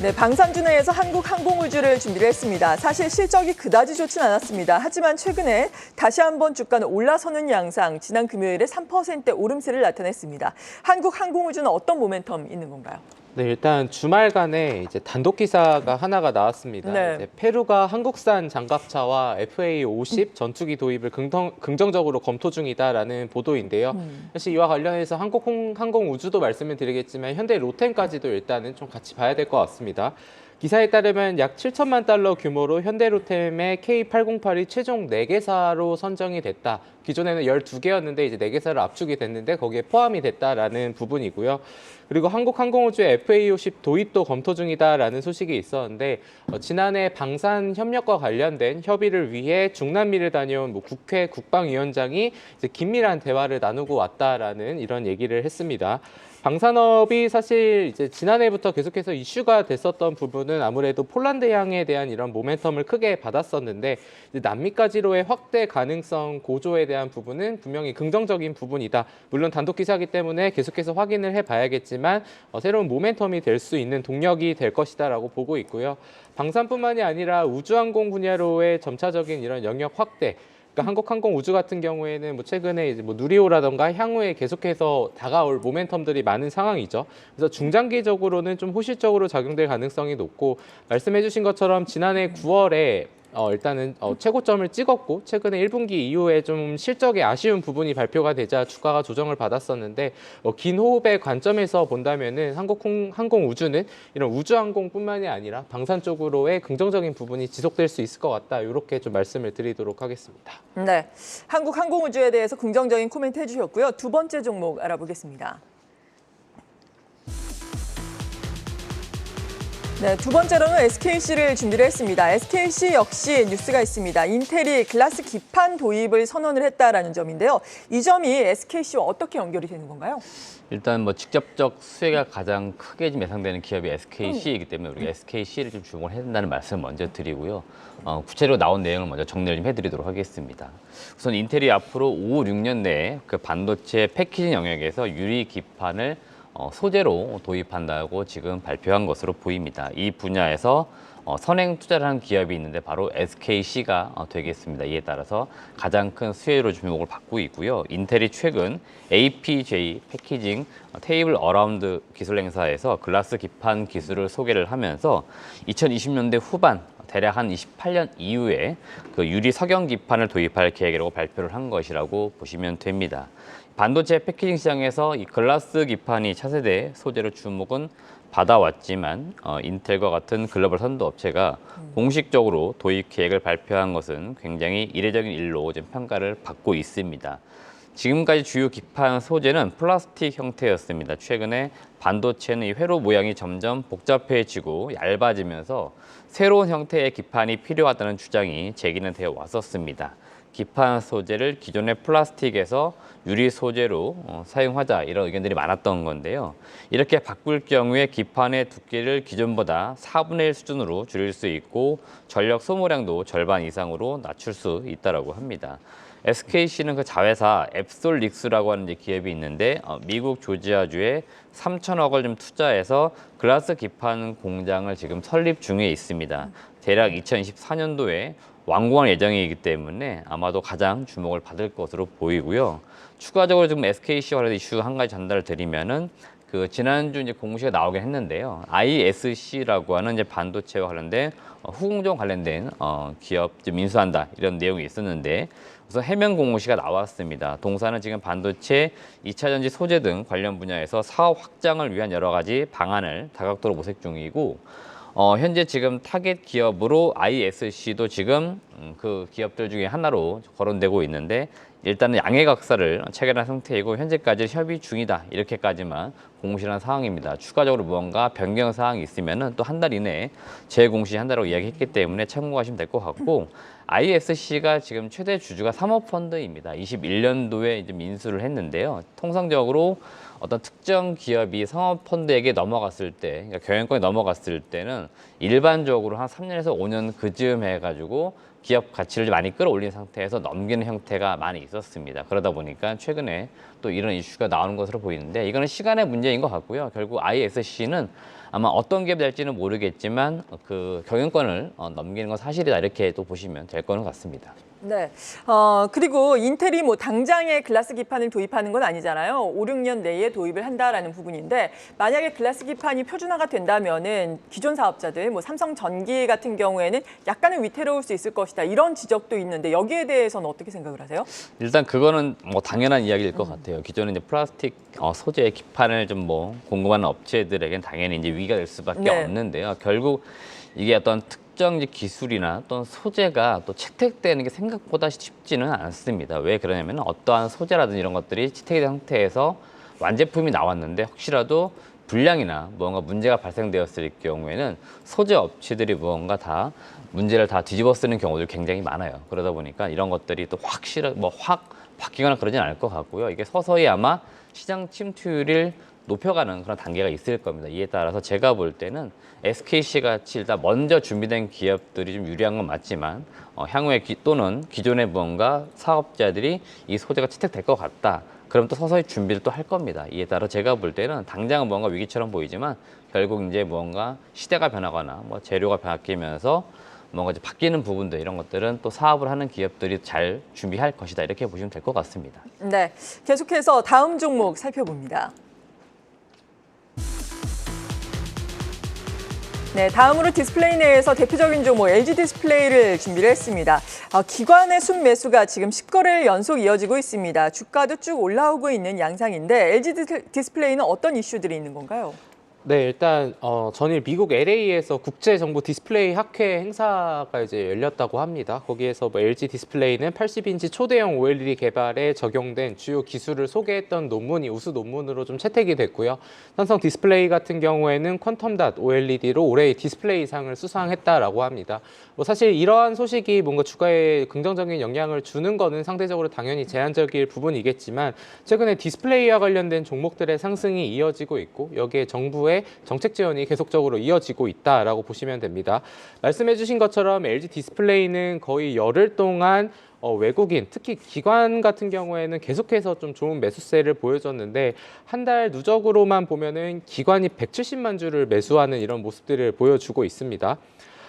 네, 방산주 내에서 한국항공우주를 준비를 했습니다. 사실 실적이 그다지 좋진 않았습니다. 하지만 최근에 다시 한번 주가는 올라서는 양상, 지난 금요일에 3% 오름세를 나타냈습니다. 한국항공우주는 어떤 모멘텀 있는 건가요? 네, 일단 주말간에 이제 단독 기사가 하나가 나왔습니다. 네. 이제 페루가 한국산 장갑차와 FA-50 전투기 도입을 긍정적으로 검토 중이다라는 보도인데요. 사실 이와 관련해서 한국항공우주도 말씀을 드리겠지만 현대 로템까지도 일단은 좀 같이 봐야 될 것 같습니다. 기사에 따르면 약 7천만 달러 규모로 현대로템의 K808이 최종 4개사로 선정이 됐다. 기존에는 12개였는데 이제 4개사로 압축이 됐는데 거기에 포함이 됐다라는 부분이고요. 그리고 한국항공우주의 FA-50 도입도 검토 중이다라는 소식이 있었는데 지난해 방산 협력과 관련된 협의를 위해 중남미를 다녀온 국회 국방위원장이 이제 긴밀한 대화를 나누고 왔다라는 이런 얘기를 했습니다. 방산업이 사실 이제 지난해부터 계속해서 이슈가 됐었던 부분은 아무래도 폴란드향에 대한 이런 모멘텀을 크게 받았었는데 이제 남미까지로의 확대 가능성 고조에 대한 부분은 분명히 긍정적인 부분이다. 물론 단독 기사이기 때문에 계속해서 확인을 해봐야겠지만 새로운 모멘텀이 될 수 있는 동력이 될 것이다라고 보고 있고요. 방산뿐만이 아니라 우주항공 분야로의 점차적인 이런 영역 확대. 그러니까 한국항공우주 같은 경우에는 최근에 이제 누리호라던가 향후에 계속해서 다가올 모멘텀들이 많은 상황이죠. 그래서 중장기적으로는 좀 호실적으로 작용될 가능성이 높고 말씀해주신 것처럼 지난해 9월에 일단은 최고점을 찍었고 최근에 1분기 이후에 좀 실적에 아쉬운 부분이 발표가 되자 주가가 조정을 받았었는데 긴 호흡의 관점에서 본다면은 한국항공우주는 이런 우주항공뿐만이 아니라 방산 쪽으로의 긍정적인 부분이 지속될 수 있을 것 같다. 이렇게 좀 말씀을 드리도록 하겠습니다. 네, 한국항공우주에 대해서 긍정적인 코멘트 해주셨고요. 두 번째 종목 알아보겠습니다. 네, 두 번째로는 SKC를 준비를 했습니다. SKC 역시 뉴스가 있습니다. 인텔이 글라스 기판 도입을 선언을 했다라는 점인데요. 이 점이 SKC와 어떻게 연결이 되는 건가요? 일단 직접적 수혜가 가장 크게 좀 예상되는 기업이 SKC이기 때문에 우리가 SKC를 좀 주목을 해야 된다는 말씀을 먼저 드리고요. 구체적으로 나온 내용을 먼저 정리를 좀 해드리도록 하겠습니다. 우선 인텔이 앞으로 5, 6년 내에 그 반도체 패키징 영역에서 유리 기판을 소재로 도입한다고 지금 발표한 것으로 보입니다. 이 분야에서 선행 투자를 한 기업이 있는데 바로 SKC가 되겠습니다. 이에 따라서 가장 큰 수혜로 주목을 받고 있고요. 인텔이 최근 APJ 패키징 테이블 어라운드 기술 행사에서 글라스 기판 기술을 소개를 하면서 2020년대 후반 대략 한 28년 이후에 그 유리 석영 기판을 도입할 계획이라고 발표를 한 것이라고 보시면 됩니다. 반도체 패키징 시장에서 이 글라스 기판이 차세대 소재로 주목은 받아왔지만 인텔과 같은 글로벌 선도 업체가 공식적으로 도입 계획을 발표한 것은 굉장히 이례적인 일로 지금 평가를 받고 있습니다. 지금까지 주요 기판 소재는 플라스틱 형태였습니다. 최근에 반도체는 이 회로 모양이 점점 복잡해지고 얇아지면서 새로운 형태의 기판이 필요하다는 주장이 제기는 되어 왔었습니다. 기판 소재를 기존의 플라스틱에서 유리 소재로 사용하자 이런 의견들이 많았던 건데요. 이렇게 바꿀 경우에 기판의 두께를 기존보다 4분의 1 수준으로 줄일 수 있고 전력 소모량도 절반 이상으로 낮출 수 있다고 합니다. SKC는 그 자회사 앱솔릭스라고 하는 기업이 있는데 미국 조지아주에 3천억 을 좀 투자해서 글라스 기판 공장을 지금 설립 중에 있습니다. 대략 2024년도에 완공할 예정이기 때문에 아마도 가장 주목을 받을 것으로 보이고요. 추가적으로 지금 SKC와 관련된 이슈 한 가지 전달을 드리면은 그 지난주 이제 공시가 나오긴 했는데요. ISC라고 하는 이제 반도체와 관련된 후공정 관련된 기업 좀 인수한다 이런 내용이 있었는데 우선 해명 공시가 나왔습니다. 동사는 지금 반도체, 2차 전지 소재 등 관련 분야에서 사업 확장을 위한 여러 가지 방안을 다각도로 모색 중이고 현재 지금 타겟 기업으로 ISC도 지금 그 기업들 중에 하나로 거론되고 있는데 일단은 양해각서를 체결한 상태이고 현재까지 협의 중이다 이렇게까지만 공시를 한 상황입니다. 추가적으로 무언가 변경 사항이 있으면 또 한 달 이내에 재공시한다고 이야기했기 때문에 참고하시면 될 것 같고 ISC가 지금 최대 주주가 사모펀드입니다. 21년도에 이제 인수를 했는데요. 통상적으로 어떤 특정 기업이 사모펀드에게 넘어갔을 때, 그러니까 경영권에 넘어갔을 때는 일반적으로 한 3년에서 5년 그즈음 해가지고 기업 가치를 많이 끌어올린 상태에서 넘기는 형태가 많이 있었습니다. 그러다 보니까 최근에 또 이런 이슈가 나오는 것으로 보이는데 이거는 시간의 문제인 것 같고요. 결국 ISC는 아마 어떤 기업이 될지는 모르겠지만 그 경영권을 넘기는 건 사실이다 이렇게 또 보시면 될 거는 같습니다. 네. 그리고 인텔이 뭐 당장에 글라스 기판을 도입하는 건 아니잖아요. 5, 6년 내에 도입을 한다라는 부분인데 만약에 글라스 기판이 표준화가 된다면은 기존 사업자들, 뭐 삼성전기 같은 경우에는 약간은 위태로울 수 있을 것이다. 이런 지적도 있는데 여기에 대해서는 어떻게 생각을 하세요? 일단 그거는 뭐 당연한 이야기일 것 같아요. 기존에 이제 플라스틱 소재 기판을 좀 뭐 공급하는 업체들에겐 당연히 이제 위기가 될 수밖에 네. 없는데요. 결국 이게 어떤 특정 이제 기술이나 또는 소재가 또 채택되는 게 생각보다 쉽지는 않습니다. 왜 그러냐면 어떠한 소재라든지 이런 것들이 채택된 상태에서 완제품이 나왔는데 혹시라도 불량이나 뭔가 문제가 발생되었을 경우에는 소재 업체들이 무언가 다 문제를 다 뒤집어 쓰는 경우들이 굉장히 많아요. 그러다 보니까 이런 것들이 또 확 바뀌거나 그러진 않을 것 같고요. 이게 서서히 아마 시장 침투율을 높여가는 그런 단계가 있을 겁니다. 이에 따라서 제가 볼 때는 SKC 같이 일단 먼저 준비된 기업들이 좀 유리한 건 맞지만 향후에 또는 기존의 무언가 사업자들이 이 소재가 채택될 것 같다. 그럼 또 서서히 준비를 또 할 겁니다. 이에 따라 제가 볼 때는 당장은 뭔가 위기처럼 보이지만 결국 이제 뭔가 시대가 변하거나 뭐 재료가 바뀌면서 뭔가 이제 바뀌는 부분들 이런 것들은 또 사업을 하는 기업들이 잘 준비할 것이다. 이렇게 보시면 될 것 같습니다. 네. 계속해서 다음 종목 살펴봅니다. 네, 다음으로 디스플레이 내에서 대표적인 종목 LG 디스플레이를 준비를 했습니다. 기관의 순매수가 지금 10거래일 연속 이어지고 있습니다. 주가도 쭉 올라오고 있는 양상인데 LG 디스플레이는 어떤 이슈들이 있는 건가요? 네, 일단 전일 미국 LA에서 국제 정보 디스플레이 학회 행사가 이제 열렸다고 합니다. 거기에서 뭐 LG 디스플레이는 80인치 초대형 OLED 개발에 적용된 주요 기술을 소개했던 논문이 우수 논문으로 좀 채택이 됐고요. 삼성 디스플레이 같은 경우에는 퀀텀 닷 OLED로 올해의 디스플레이상을 수상했다라고 합니다. 뭐 사실 이러한 소식이 뭔가 주가에 긍정적인 영향을 주는 거는 상대적으로 당연히 제한적일 부분이겠지만 최근에 디스플레이와 관련된 종목들의 상승이 이어지고 있고 여기에 정부의 정책 지원이 계속적으로 이어지고 있다라고 보시면 됩니다. 말씀해 주신 것처럼 LG 디스플레이는 거의 열흘 동안 외국인, 특히 기관 같은 경우에는 계속해서 좀 좋은 매수세를 보여줬는데 한 달 누적으로만 보면은 기관이 170만 주를 매수하는 이런 모습들을 보여주고 있습니다.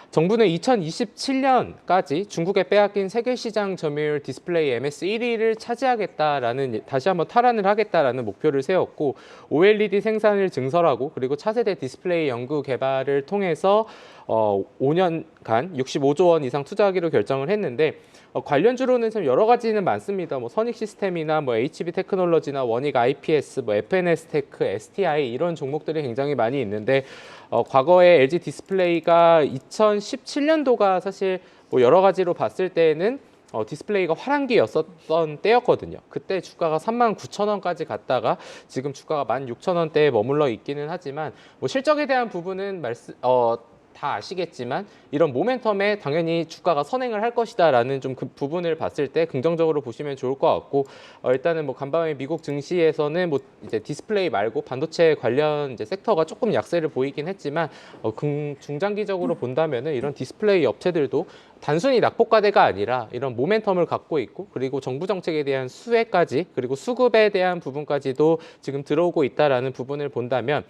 정부는 2027년까지 중국에 빼앗긴 세계 시장 점유율 디스플레이 MS 1위를 차지하겠다라는 다시 한번 탈환을 하겠다라는 목표를 세웠고 OLED 생산을 증설하고 그리고 차세대 디스플레이 연구 개발을 통해서 5년간 65조 원 이상 투자하기로 결정을 했는데 관련주로는 좀 여러 가지는 많습니다. 뭐 선익 시스템이나 뭐 HB 테크놀로지나 원익 IPS, 뭐 FNS 테크, STI 이런 종목들이 굉장히 많이 있는데 과거에 LG 디스플레이가 2017년도가 사실 뭐 여러 가지로 봤을 때는 디스플레이가 화랑기였었던 때였거든요. 그때 주가가 39,000원까지 갔다가 지금 주가가 16,000원대에 머물러 있기는 하지만 뭐 실적에 대한 부분은 다 아시겠지만 이런 모멘텀에 당연히 주가가 선행을 할 것이다라는 좀 그 부분을 봤을 때 긍정적으로 보시면 좋을 것 같고 일단은 뭐 간밤에 미국 증시에서는 뭐 이제 디스플레이 말고 반도체 관련 이제 섹터가 조금 약세를 보이긴 했지만 중장기적으로 본다면은 이런 디스플레이 업체들도 단순히 낙폭과대가 아니라 이런 모멘텀을 갖고 있고 그리고 정부 정책에 대한 수혜까지 그리고 수급에 대한 부분까지도 지금 들어오고 있다라는 부분을 본다면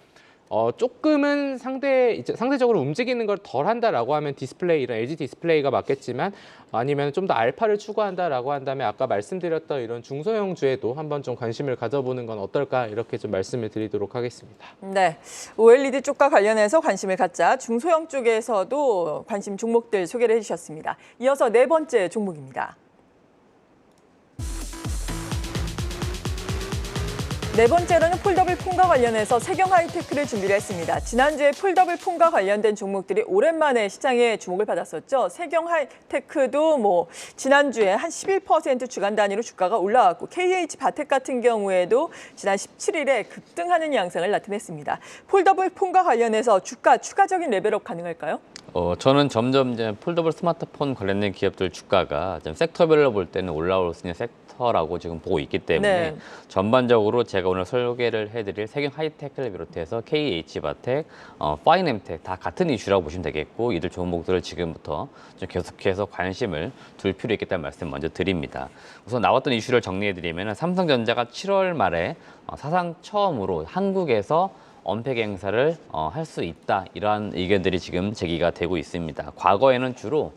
조금은 상대적으로 움직이는 걸 덜 한다라고 하면 디스플레이, 이런 LG 디스플레이가 맞겠지만 아니면 좀 더 알파를 추구한다라고 한다면 아까 말씀드렸던 이런 중소형주에도 한번 좀 관심을 가져보는 건 어떨까 이렇게 좀 말씀을 드리도록 하겠습니다. 네, OLED 쪽과 관련해서 관심을 갖자 중소형 쪽에서도 관심 종목들 소개를 해주셨습니다. 이어서 네 번째 종목입니다. 네 번째로는 폴더블 폰과 관련해서 세경 하이테크를 준비를 했습니다. 지난주에 폴더블 폰과 관련된 종목들이 오랜만에 시장에 주목을 받았었죠. 세경 하이테크도 뭐 지난주에 한 11% 주간 단위로 주가가 올라왔고 KH 바텍 같은 경우에도 지난 17일에 급등하는 양상을 나타냈습니다. 폴더블 폰과 관련해서 주가 추가적인 레벨업 가능할까요? 저는 점점 이제 폴더블 스마트폰 관련된 기업들 주가가 좀 섹터별로 볼 때는 올라올 수 있는 섹터라고 지금 보고 있기 때문에 네. 전반적으로 제가 오늘 소개를 해드릴 세경 하이테크를 비롯해서 KH 바텍, 파이넴텍 다 같은 이슈라고 보시면 되겠고 이들 종목들을 지금부터 좀 계속해서 관심을 둘 필요 있겠다는 말씀 먼저 드립니다. 우선 나왔던 이슈를 정리해드리면 삼성전자가 7월 말에 사상 처음으로 한국에서 언팩 행사를 할 수 있다. 이러한 의견들이 지금 제기가 되고 있습니다. 과거에는 주로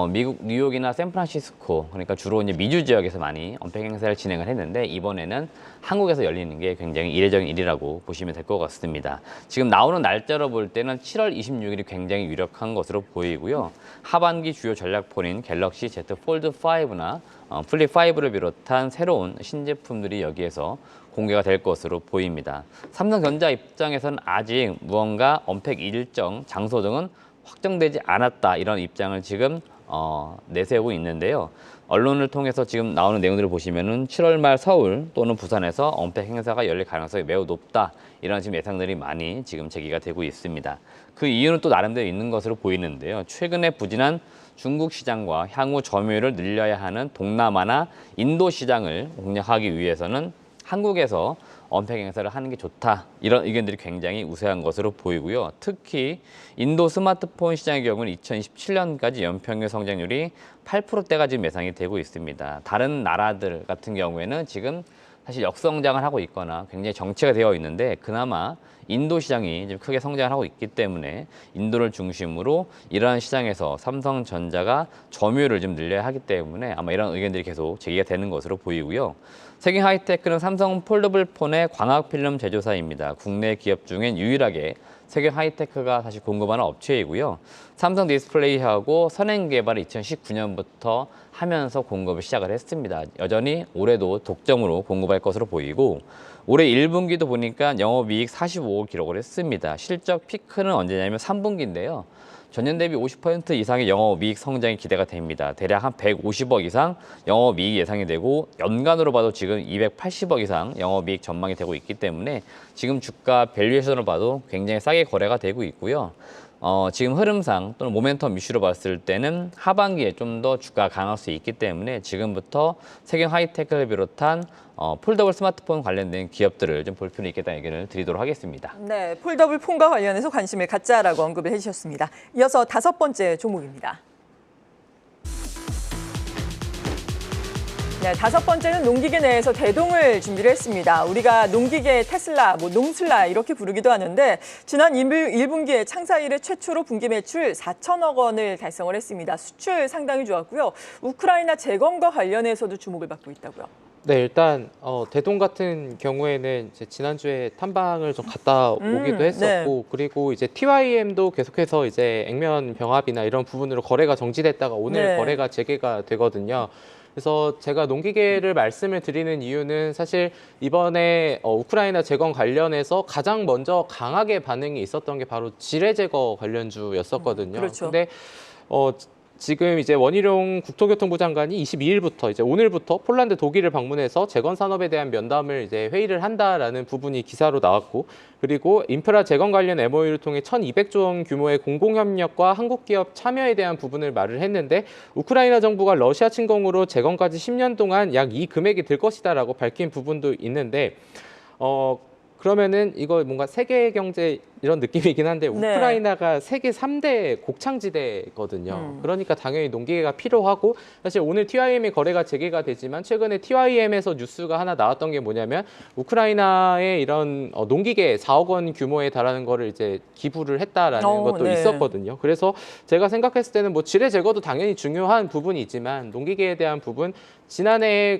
미국 뉴욕이나 샌프란시스코, 그러니까 주로 이제 미주 지역에서 많이 언팩 행사를 진행을 했는데 이번에는 한국에서 열리는 게 굉장히 이례적인 일이라고 보시면 될 것 같습니다. 지금 나오는 날짜로 볼 때는 7월 26일이 굉장히 유력한 것으로 보이고요. 하반기 주요 전략폰인 갤럭시 Z 폴드 5나 플립 5를 비롯한 새로운 신제품들이 여기에서 공개가 될 것으로 보입니다. 삼성전자 입장에서는 아직 무언가 언팩 일정, 장소 등은 확정되지 않았다, 이런 입장을 지금 내세우고 있는데요. 언론을 통해서 지금 나오는 내용들을 보시면은 7월 말 서울 또는 부산에서 언팩 행사가 열릴 가능성이 매우 높다, 이런 지금 예상들이 많이 지금 제기가 되고 있습니다. 그 이유는 또 나름대로 있는 것으로 보이는데요. 최근에 부진한 중국 시장과 향후 점유율을 늘려야 하는 동남아나 인도 시장을 공략하기 위해서는 한국에서 언팩 행사를 하는 게 좋다, 이런 의견들이 굉장히 우세한 것으로 보이고요. 특히 인도 스마트폰 시장의 경우는 2027년까지 연평균 성장률이 8%대가 지금 예상이 되고 있습니다. 다른 나라들 같은 경우에는 지금 사실 역성장을 하고 있거나 굉장히 정체가 되어 있는데 그나마 인도 시장이 지금 크게 성장을 하고 있기 때문에 인도를 중심으로 이러한 시장에서 삼성전자가 점유율을 좀 늘려야 하기 때문에 아마 이런 의견들이 계속 제기가 되는 것으로 보이고요. 세경 하이테크는 삼성 폴더블 폰의 광학 필름 제조사입니다. 국내 기업 중엔 유일하게 세경 하이테크가 사실 공급하는 업체이고요. 삼성 디스플레이하고 선행 개발을 2019년부터 하면서 공급을 시작을 했습니다. 여전히 올해도 독점으로 공급할 것으로 보이고 올해 1분기도 보니까 영업이익 45억 기록을 했습니다. 실적 피크는 언제냐면 3분기인데요. 전년 대비 50% 이상의 영업이익 성장이 기대가 됩니다. 대략 한 150억 이상 영업이익 예상이 되고 연간으로 봐도 지금 280억 이상 영업이익 전망이 되고 있기 때문에 지금 주가 밸류에이션으로 봐도 굉장히 싸게 거래가 되고 있고요. 지금 흐름상 또는 모멘텀 이슈로 봤을 때는 하반기에 좀 더 주가 강할 수 있기 때문에 지금부터 세경 하이테크를 비롯한 폴더블 스마트폰 관련된 기업들을 좀 볼 필요는 있겠다는 의견을 드리도록 하겠습니다. 네, 폴더블 폰과 관련해서 관심을 갖자라고 언급을 해주셨습니다. 이어서 5번째 종목입니다. 네, 5번째는 농기계 내에서 대동을 준비를 했습니다. 우리가 농기계 테슬라, 농슬라 이렇게 부르기도 하는데 지난 1분기에 창사 이래 최초로 분기 매출 4천억 원을 달성을 했습니다. 수출 상당히 좋았고요. 우크라이나 재건과 관련해서도 주목을 받고 있다고요. 네, 일단 대동 같은 경우에는 이제 지난주에 탐방을 좀 갔다 오기도 했었고, 네. 그리고 이제 TYM도 계속해서 이제 액면 병합이나 이런 부분으로 거래가 정지됐다가 오늘 네. 거래가 재개가 되거든요. 그래서 제가 농기계를 말씀을 드리는 이유는 사실 이번에 우크라이나 재건 관련해서 가장 먼저 강하게 반응이 있었던 게 바로 지뢰 제거 관련주였었거든요. 그렇죠. 근데 지금 이제 원희룡 국토교통부 장관이 22일부터 이제 오늘부터 폴란드, 독일을 방문해서 재건 산업에 대한 면담을 이제 회의를 한다라는 부분이 기사로 나왔고, 그리고 인프라 재건 관련 MOU를 통해 1,200조 원 규모의 공공협력과 한국 기업 참여에 대한 부분을 말을 했는데, 우크라이나 정부가 러시아 침공으로 재건까지 10년 동안 약 이 금액이 들 것이다라고 밝힌 부분도 있는데, 그러면은 이거 뭔가 세계 경제 이런 느낌이긴 한데 우크라이나가 세계 3대 곡창지대거든요. 그러니까 당연히 농기계가 필요하고, 사실 오늘 TYM의 거래가 재개가 되지만 최근에 TYM에서 뉴스가 하나 나왔던 게 뭐냐면 우크라이나의 이런 농기계 4억 원 규모에 달하는 거를 이제 기부를 했다라는 것도 네. 있었거든요. 그래서 제가 생각했을 때는 뭐 지뢰 제거도 당연히 중요한 부분이지만 농기계에 대한 부분, 지난해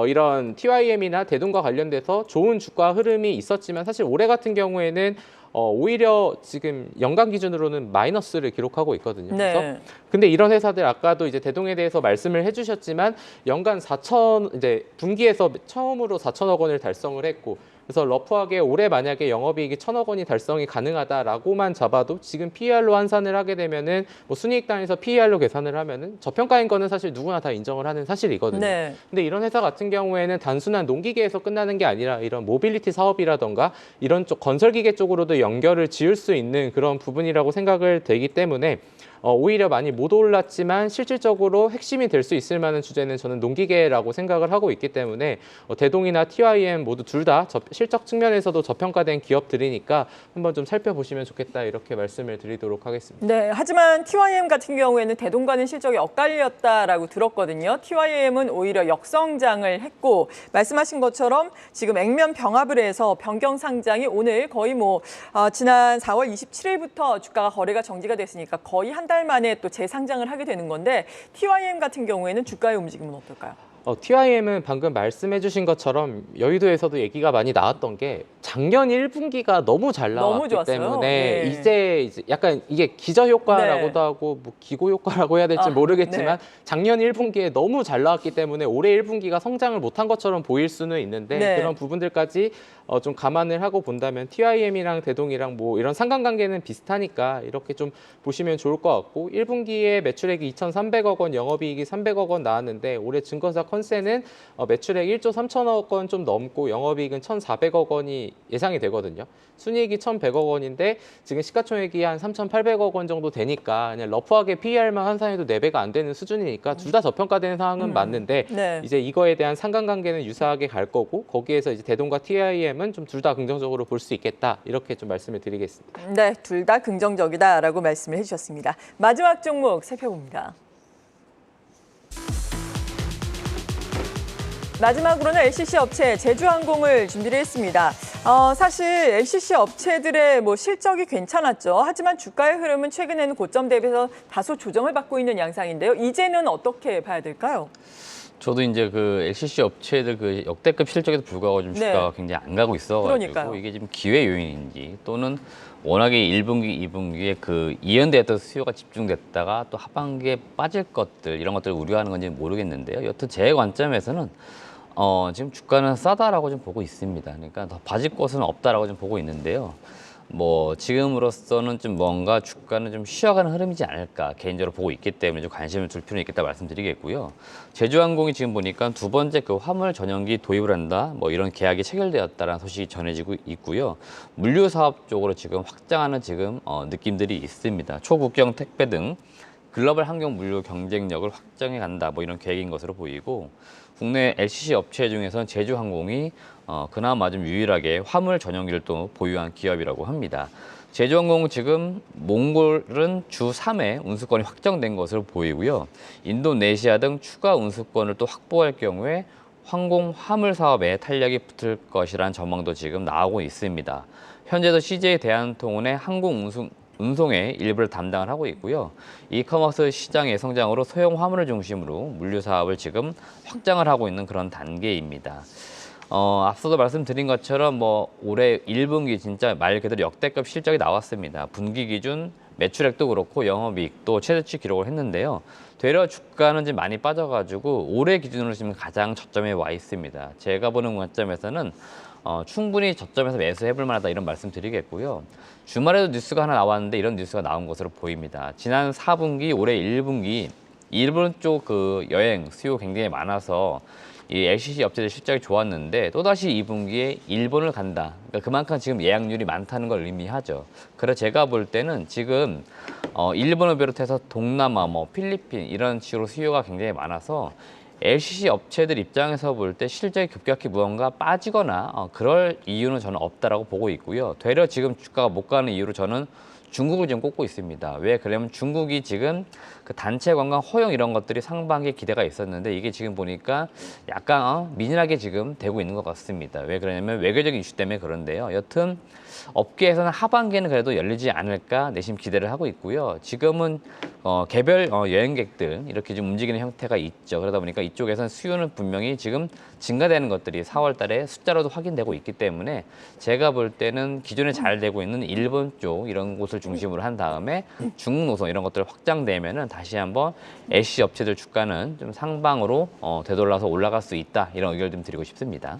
이런 TYM이나 대동과 관련돼서 좋은 주가 흐름이 있었지만 사실 올해 같은 경우에는 오히려 지금 연간 기준으로는 마이너스를 기록하고 있거든요. 네. 그래서 근데 이런 회사들 아까도 이제 대동에 대해서 말씀을 해주셨지만 연간 4천 이제 분기에서 처음으로 4천억 원을 달성을 했고, 그래서 러프하게 올해 만약에 영업이익이 1,000억 원이 달성이 가능하다라고만 잡아도 지금 PER로 환산을 하게 되면은 뭐 순이익 단위에서 PER로 계산을 하면은 저평가인 거는 사실 누구나 다 인정을 하는 사실이거든요. 네. 근데 이런 회사 같은 경우에는 단순한 농기계에서 끝나는 게 아니라 이런 모빌리티 사업이라던가 이런 쪽 건설기계 쪽으로도 연결을 지을 수 있는 그런 부분이라고 생각을 되기 때문에 오히려 많이 못 올랐지만 실질적으로 핵심이 될 수 있을 만한 주제는 저는 농기계라고 생각을 하고 있기 때문에 대동이나 TIM 모두 둘 다 실적 측면에서도 저평가된 기업들이니까 한번 좀 살펴보시면 좋겠다 이렇게 말씀을 드리도록 하겠습니다. 네, 하지만 TIM 같은 경우에는 대동과는 실적이 엇갈렸다라고 들었거든요. TIM은 오히려 역성장을 했고 말씀하신 것처럼 지금 액면 병합을 해서 변경 상장이 오늘 거의 지난 4월 27일부터 주가가 거래가 정지가 됐으니까 거의 한 달 만에 또 재상장을 하게 되는 건데 TIM 같은 경우에는 주가의 움직임은 어떨까요? TIM은 방금 말씀해 주신 것처럼 여의도에서도 얘기가 많이 나왔던 게 작년 1분기가 너무 잘 너무 나왔기 좋았어요. 때문에 네. 이제 약간 이게 기저효과라고도 네. 하고 기고효과라고 해야 될지 모르겠지만 네. 작년 1분기에 너무 잘 나왔기 때문에 올해 1분기가 성장을 못한 것처럼 보일 수는 있는데 네. 그런 부분들까지 좀 감안을 하고 본다면 TIM이랑 대동이랑 이런 상관관계는 비슷하니까 이렇게 좀 보시면 좋을 것 같고 1분기에 매출액이 2,300억 원, 영업이익이 300억 원 나왔는데 올해 증권사 컨센은 매출액 1조 3천억 원 좀 넘고 영업이익은 1,400억 원이 예상이 되거든요. 순이익이 1,100억 원인데 지금 시가총액이 한 3,800억 원 정도 되니까 그냥 러프하게 PER만 환산해도 4배가 안 되는 수준이니까 둘 다 저평가되는 상황은 맞는데 네. 이제 이거에 대한 상관관계는 유사하게 갈 거고 거기에서 이제 대동과 TIM은 좀 둘 다 긍정적으로 볼 수 있겠다 이렇게 좀 말씀을 드리겠습니다. 네, 둘 다 긍정적이다라고 말씀을 해주셨습니다. 마지막 종목 살펴봅니다. 마지막으로는 LCC 업체 제주항공을 준비를 했습니다. 사실 LCC 업체들의 실적이 괜찮았죠. 하지만 주가의 흐름은 최근에는 고점 대비해서 다소 조정을 받고 있는 양상인데요. 이제는 어떻게 봐야 될까요? 저도 이제 그 LCC 업체들 그 역대급 실적에도 불구하고 좀 주가가 네. 굉장히 안 가고 있어가지고 그러니까요. 이게 지금 기회 요인인지 또는 워낙에 1분기, 2분기에 그 이연됐던 수요가 집중됐다가 또 하반기에 빠질 것들 이런 것들을 우려하는 건지 모르겠는데요. 여튼 제 관점에서는 지금 주가는 싸다라고 좀 보고 있습니다. 그러니까 더 빠질 곳은 없다라고 좀 보고 있는데요. 지금으로서는 좀 뭔가 주가는 좀 쉬어가는 흐름이지 않을까 개인적으로 보고 있기 때문에 좀 관심을 둘 필요는 있겠다 말씀드리겠고요. 제주항공이 지금 보니까 두 번째 그 화물 전용기 도입을 한다 이런 계약이 체결되었다라는 소식이 전해지고 있고요. 물류 사업 쪽으로 지금 확장하는 지금 느낌들이 있습니다. 초국경 택배 등 글로벌 항공 물류 경쟁력을 확장해 간다 이런 계획인 것으로 보이고 국내 LCC 업체 중에서는 제주항공이 그나마 좀 유일하게 화물 전용기를 또 보유한 기업이라고 합니다. 제주항공은 지금 몽골은 주 3회 운수권이 확정된 것으로 보이고요. 인도네시아 등 추가 운수권을 또 확보할 경우에 항공 화물 사업에 탄력이 붙을 것이라는 전망도 지금 나오고 있습니다. 현재도 CJ 대한통운의 항공 운송의 일부를 담당을 하고 있고요. 이커머스 시장의 성장으로 소형 화물을 중심으로 물류 사업을 지금 확장을 하고 있는 그런 단계입니다. 앞서도 말씀드린 것처럼 올해 1분기 진짜 말 그대로 역대급 실적이 나왔습니다. 분기 기준 매출액도 그렇고 영업이익도 최저치 기록을 했는데요. 되려 주가는 지금 많이 빠져가지고 올해 기준으로 지금 가장 저점에 와 있습니다. 제가 보는 관점에서는 충분히 저점에서 매수해볼 만하다 이런 말씀 드리겠고요. 주말에도 뉴스가 하나 나왔는데 이런 뉴스가 나온 것으로 보입니다. 지난 4분기, 올해 1분기 일본 쪽 그 여행 수요 굉장히 많아서 이 LCC 업체들 실적이 좋았는데 또다시 2분기에 일본을 간다. 그러니까 그만큼 지금 예약률이 많다는 걸 의미하죠. 그래서 제가 볼 때는 지금 일본을 비롯해서 동남아, 필리핀 이런 식으로 수요가 굉장히 많아서 LCC 업체들 입장에서 볼 때 실적이 급격히 무언가 빠지거나 그럴 이유는 저는 없다라고 보고 있고요. 되려 지금 주가가 못 가는 이유로 저는 중국을 지금 꼽고 있습니다. 왜 그러냐면 중국이 지금 그 단체 관광 허용 이런 것들이 상반기에 기대가 있었는데 이게 지금 보니까 약간 미진하게 지금 되고 있는 것 같습니다. 왜 그러냐면 외교적인 이슈 때문에 그런데요. 여튼 업계에서는 하반기에는 그래도 열리지 않을까 내심 기대를 하고 있고요. 지금은 개별 여행객들 이렇게 좀 움직이는 형태가 있죠. 그러다 보니까 이쪽에서는 수요는 분명히 지금 증가되는 것들이 4월 달에 숫자로도 확인되고 있기 때문에 제가 볼 때는 기존에 잘 되고 있는 일본 쪽 이런 곳을 중심으로 한 다음에 중국 노선 이런 것들 확장되면은 다시 한번 LCC 업체들 주가는 좀 상방으로 되돌아서 올라갈 수 있다 이런 의견을 좀 드리고 싶습니다.